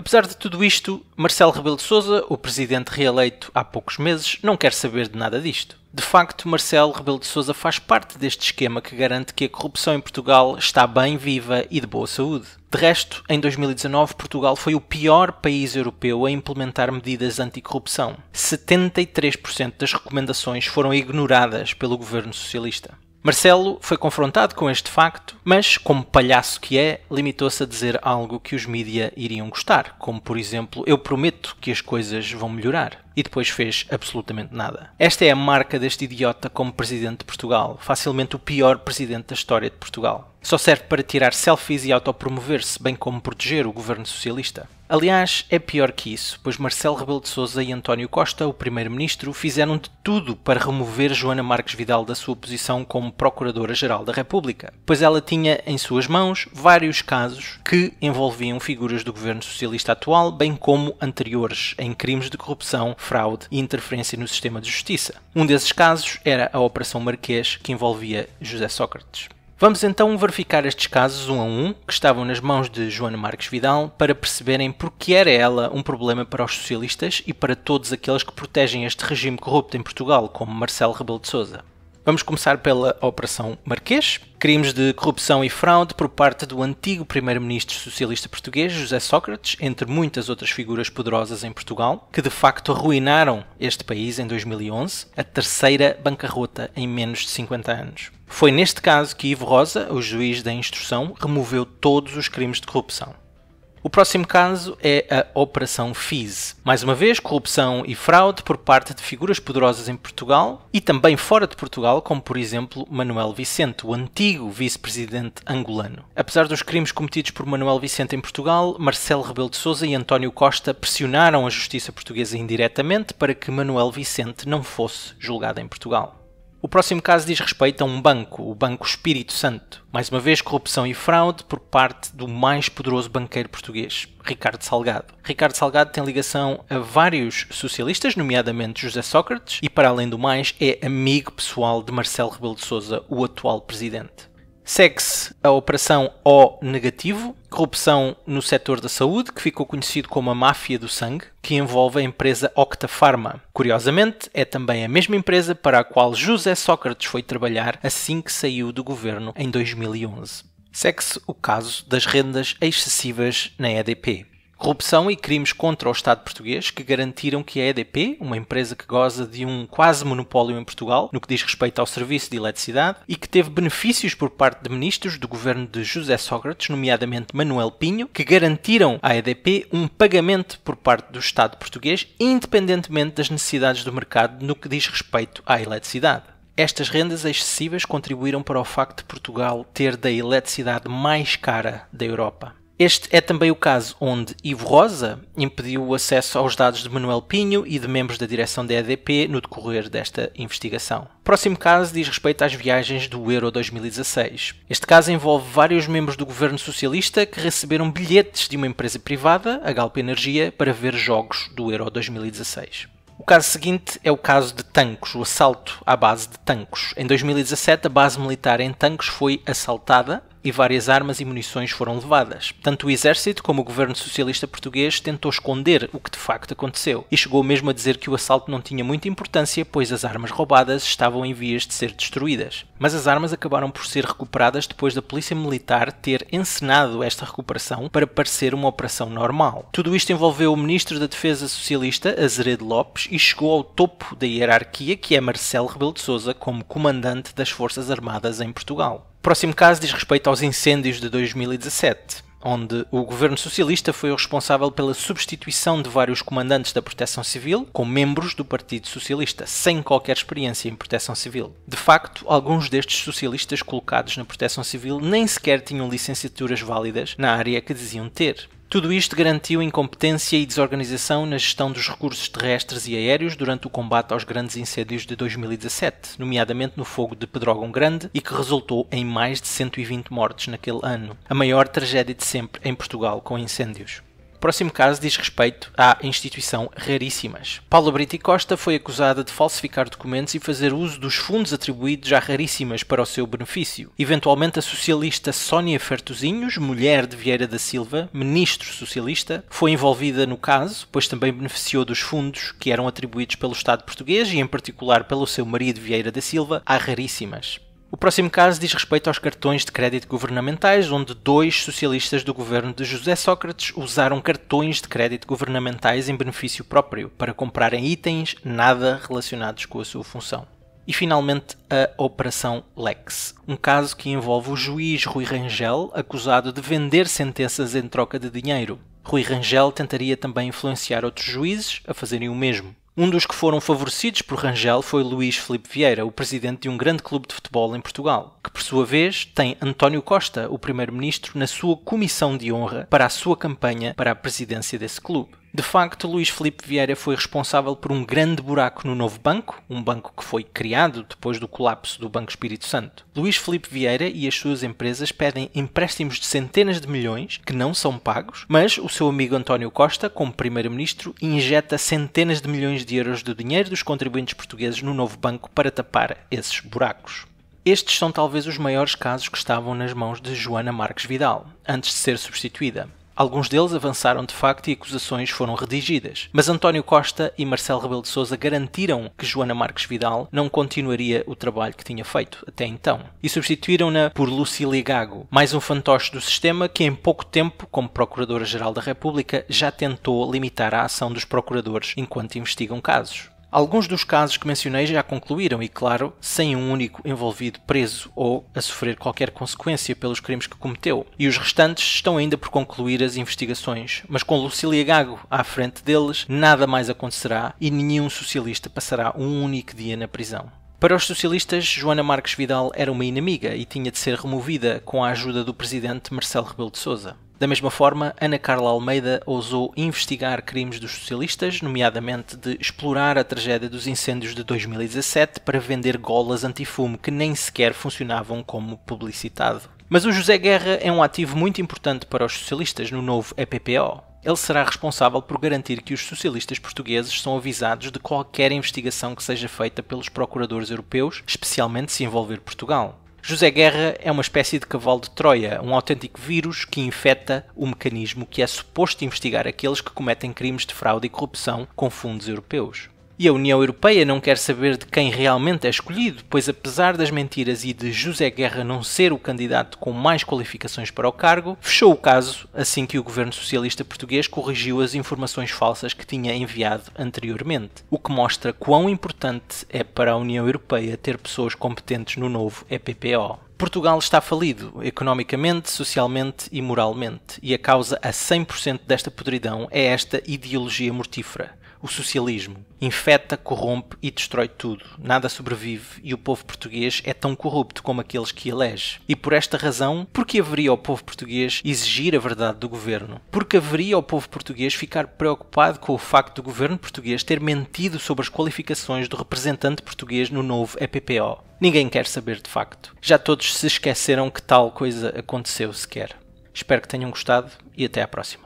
Apesar de tudo isto, Marcelo Rebelo de Sousa, o presidente reeleito há poucos meses, não quer saber de nada disto. De facto, Marcelo Rebelo de Sousa faz parte deste esquema que garante que a corrupção em Portugal está bem viva e de boa saúde. De resto, em 2019, Portugal foi o pior país europeu a implementar medidas anticorrupção. 73% das recomendações foram ignoradas pelo governo socialista. Marcelo foi confrontado com este facto, mas, como palhaço que é, limitou-se a dizer algo que os mídia iriam gostar, como por exemplo, eu prometo que as coisas vão melhorar, e depois fez absolutamente nada. Esta é a marca deste idiota como presidente de Portugal, facilmente o pior presidente da história de Portugal. Só serve para tirar selfies e autopromover-se, bem como proteger o governo socialista. Aliás, é pior que isso, pois Marcelo Rebelo de Sousa e António Costa, o primeiro-ministro, fizeram de tudo para remover Joana Marques Vidal da sua posição como Procuradora-Geral da República, pois ela tinha em suas mãos vários casos que envolviam figuras do governo socialista atual, bem como anteriores, em crimes de corrupção, fraude e interferência no sistema de justiça. Um desses casos era a Operação Marquês, que envolvia José Sócrates. Vamos então verificar estes casos um a um, que estavam nas mãos de Joana Marques Vidal, para perceberem porque era ela um problema para os socialistas e para todos aqueles que protegem este regime corrupto em Portugal, como Marcelo Rebelo de Sousa. Vamos começar pela Operação Marquês, crimes de corrupção e fraude por parte do antigo primeiro-ministro socialista português, José Sócrates, entre muitas outras figuras poderosas em Portugal, que de facto arruinaram este país em 2011, a terceira bancarrota em menos de 50 anos. Foi neste caso que Ivo Rosa, o juiz da instrução, removeu todos os crimes de corrupção. O próximo caso é a Operação FIS. Mais uma vez, corrupção e fraude por parte de figuras poderosas em Portugal e também fora de Portugal, como por exemplo Manuel Vicente, o antigo vice-presidente angolano. Apesar dos crimes cometidos por Manuel Vicente em Portugal, Marcelo Rebelo de Sousa e António Costa pressionaram a justiça portuguesa indiretamente para que Manuel Vicente não fosse julgado em Portugal. O próximo caso diz respeito a um banco, o Banco Espírito Santo. Mais uma vez, corrupção e fraude por parte do mais poderoso banqueiro português, Ricardo Salgado. Ricardo Salgado tem ligação a vários socialistas, nomeadamente José Sócrates, e para além do mais é amigo pessoal de Marcelo Rebelo de Sousa, o atual presidente. Segue-se a Operação O Negativo, corrupção no setor da saúde, que ficou conhecido como a máfia do sangue, que envolve a empresa Octafarma. Curiosamente, é também a mesma empresa para a qual José Sócrates foi trabalhar assim que saiu do governo em 2011. Segue-se o caso das rendas excessivas na EDP. Corrupção e crimes contra o Estado português que garantiram que a EDP, uma empresa que goza de um quase monopólio em Portugal, no que diz respeito ao serviço de eletricidade, e que teve benefícios por parte de ministros do governo de José Sócrates, nomeadamente Manuel Pinho, que garantiram à EDP um pagamento por parte do Estado português, independentemente das necessidades do mercado no que diz respeito à eletricidade. Estas rendas excessivas contribuíram para o facto de Portugal ter da eletricidade mais cara da Europa. Este é também o caso onde Ivo Rosa impediu o acesso aos dados de Manuel Pinho e de membros da direção da EDP no decorrer desta investigação. O próximo caso diz respeito às viagens do Euro 2016. Este caso envolve vários membros do governo socialista que receberam bilhetes de uma empresa privada, a Galp Energia, para ver jogos do Euro 2016. O caso seguinte é o caso de Tancos, o assalto à base de Tancos. Em 2017, a base militar em Tancos foi assaltada e várias armas e munições foram levadas. Tanto o exército como o governo socialista português tentou esconder o que de facto aconteceu e chegou mesmo a dizer que o assalto não tinha muita importância, pois as armas roubadas estavam em vias de ser destruídas. Mas as armas acabaram por ser recuperadas depois da polícia militar ter encenado esta recuperação para parecer uma operação normal. Tudo isto envolveu o ministro da Defesa socialista, Azeredo Lopes, e chegou ao topo da hierarquia, que é Marcelo Rebelo de Sousa, como comandante das Forças Armadas em Portugal. O próximo caso diz respeito aos incêndios de 2017, onde o governo socialista foi o responsável pela substituição de vários comandantes da Proteção Civil com membros do Partido Socialista, sem qualquer experiência em Proteção Civil. De facto, alguns destes socialistas colocados na Proteção Civil nem sequer tinham licenciaturas válidas na área que diziam ter. Tudo isto garantiu incompetência e desorganização na gestão dos recursos terrestres e aéreos durante o combate aos grandes incêndios de 2017, nomeadamente no fogo de Pedrógão Grande, e que resultou em mais de 120 mortes naquele ano, a maior tragédia de sempre em Portugal com incêndios. O próximo caso diz respeito à instituição Raríssimas. Paula Brito e Costa foi acusada de falsificar documentos e fazer uso dos fundos atribuídos à Raríssimas para o seu benefício. Eventualmente, a socialista Sónia Fertuzinhos, mulher de Vieira da Silva, ministro socialista, foi envolvida no caso, pois também beneficiou dos fundos que eram atribuídos pelo Estado português e, em particular, pelo seu marido Vieira da Silva, à Raríssimas. O próximo caso diz respeito aos cartões de crédito governamentais, onde 2 socialistas do governo de José Sócrates usaram cartões de crédito governamentais em benefício próprio para comprarem itens nada relacionados com a sua função. E finalmente a Operação Lex, um caso que envolve o juiz Rui Rangel, acusado de vender sentenças em troca de dinheiro. Rui Rangel tentaria também influenciar outros juízes a fazerem o mesmo. Um dos que foram favorecidos por Rangel foi Luís Filipe Vieira, o presidente de um grande clube de futebol em Portugal, que por sua vez tem António Costa, o primeiro-ministro, na sua comissão de honra para a sua campanha para a presidência desse clube. De facto, Luís Filipe Vieira foi responsável por um grande buraco no novo banco, um banco que foi criado depois do colapso do Banco Espírito Santo. Luís Filipe Vieira e as suas empresas pedem empréstimos de centenas de milhões, que não são pagos, mas o seu amigo António Costa, como primeiro-ministro, injeta centenas de milhões de euros do dinheiro dos contribuintes portugueses no novo banco para tapar esses buracos. Estes são talvez os maiores casos que estavam nas mãos de Joana Marques Vidal, antes de ser substituída. Alguns deles avançaram de facto e acusações foram redigidas, mas António Costa e Marcelo Rebelo de Sousa garantiram que Joana Marques Vidal não continuaria o trabalho que tinha feito até então e substituíram-na por Lucília Gago, mais um fantoche do sistema que em pouco tempo, como Procuradora-Geral da República, já tentou limitar a ação dos procuradores enquanto investigam casos. Alguns dos casos que mencionei já concluíram e, claro, sem um único envolvido preso ou a sofrer qualquer consequência pelos crimes que cometeu. E os restantes estão ainda por concluir as investigações, mas com Lucília Gago à frente deles, nada mais acontecerá e nenhum socialista passará um único dia na prisão. Para os socialistas, Joana Marques Vidal era uma inimiga e tinha de ser removida com a ajuda do presidente Marcelo Rebelo de Sousa. Da mesma forma, Ana Carla Almeida ousou investigar crimes dos socialistas, nomeadamente de explorar a tragédia dos incêndios de 2017 para vender golas antifumo que nem sequer funcionavam como publicitado. Mas o José Guerra é um ativo muito importante para os socialistas no novo EPPO. Ele será responsável por garantir que os socialistas portugueses são avisados de qualquer investigação que seja feita pelos procuradores europeus, especialmente se envolver Portugal. José Guerra é uma espécie de cavalo de Troia, um autêntico vírus que infecta o mecanismo que é suposto investigar aqueles que cometem crimes de fraude e corrupção com fundos europeus. E a União Europeia não quer saber de quem realmente é escolhido, pois apesar das mentiras e de José Guerra não ser o candidato com mais qualificações para o cargo, fechou o caso assim que o governo socialista português corrigiu as informações falsas que tinha enviado anteriormente, o que mostra quão importante é para a União Europeia ter pessoas competentes no novo EPPO. Portugal está falido, economicamente, socialmente e moralmente, e a causa a 100% desta podridão é esta ideologia mortífera. O socialismo infeta, corrompe e destrói tudo. Nada sobrevive e o povo português é tão corrupto como aqueles que elege. E por esta razão, por que haveria o povo português exigir a verdade do governo? Porque haveria o povo português ficar preocupado com o facto do governo português ter mentido sobre as qualificações do representante português no novo EPPO? Ninguém quer saber de facto. Já todos se esqueceram que tal coisa aconteceu sequer. Espero que tenham gostado e até à próxima.